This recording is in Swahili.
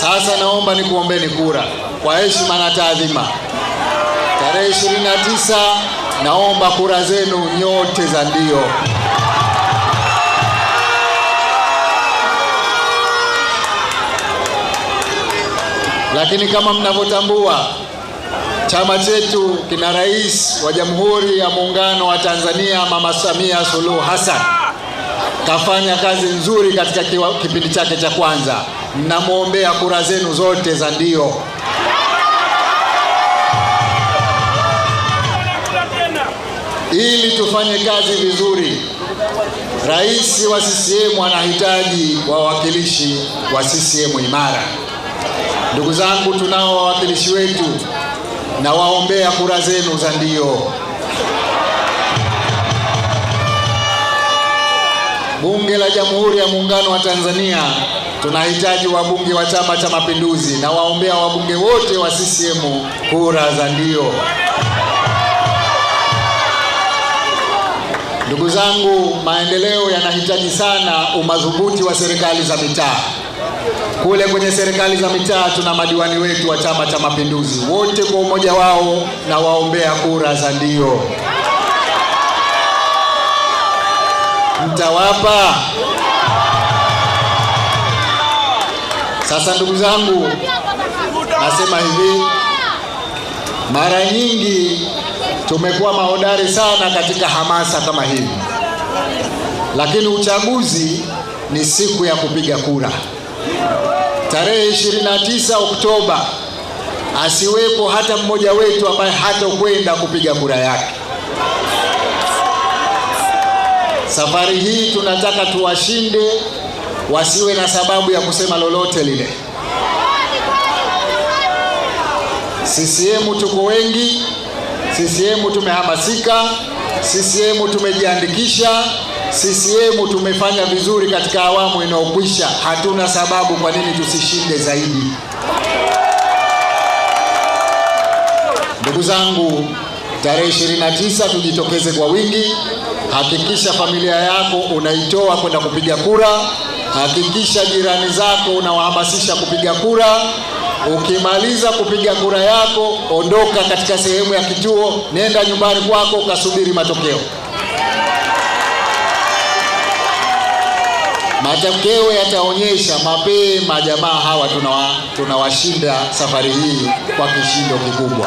Sasa naomba nikuombeni kura kwa heshima na taadhima. Tarehe 29 naomba kura zenu nyote za ndio. Lakini kama mnavyotambua, chama chetu kina Rais wa Jamhuri ya Muungano wa Tanzania Mama Samia Suluhu Hassan. Kafanya kazi nzuri katika kipindi chake cha kwanza. Mnamwombea kura zenu zote za ndio. Ili tufanye kazi vizuri, Rais wa CCM anahitaji wawakilishi wa CCM imara. Ndugu zangu, tunao wawakilishi wetu na waombea kura zenu za ndio. Bunge la Jamhuri ya Muungano wa Tanzania tunahitaji wabunge wa Chama cha Mapinduzi na waombea wabunge wote wa CCM kura za ndio. Ndugu zangu, maendeleo yanahitaji sana umadhubuti wa serikali za mitaa. Kule kwenye serikali za mitaa tuna madiwani wetu wa Chama cha Mapinduzi, wote kwa umoja wao na waombea kura za ndio. Mtawapa? Sasa ndugu zangu, nasema hivi, mara nyingi tumekuwa mahodari sana katika hamasa kama hivi, lakini uchaguzi ni siku ya kupiga kura. Tarehe 29 Oktoba asiwepo hata mmoja wetu ambaye hatakwenda kupiga kura yake. Safari hii tunataka tuwashinde, wasiwe na sababu ya kusema lolote lile. CCM tuko wengi, CCM tumehamasika, CCM tumejiandikisha, CCM tumefanya vizuri katika awamu inayokwisha. Hatuna sababu kwa nini tusishinde zaidi. Ndugu zangu, tarehe 29 tujitokeze kwa wingi. Hakikisha familia yako unaitoa kwenda kupiga kura. Hakikisha jirani zako unawahamasisha kupiga kura. Ukimaliza kupiga kura yako, ondoka katika sehemu ya kituo, nenda nyumbani kwako ukasubiri matokeo. Matokeo yataonyesha mapema jamaa hawa tunawashinda safari hii kwa kishindo kikubwa.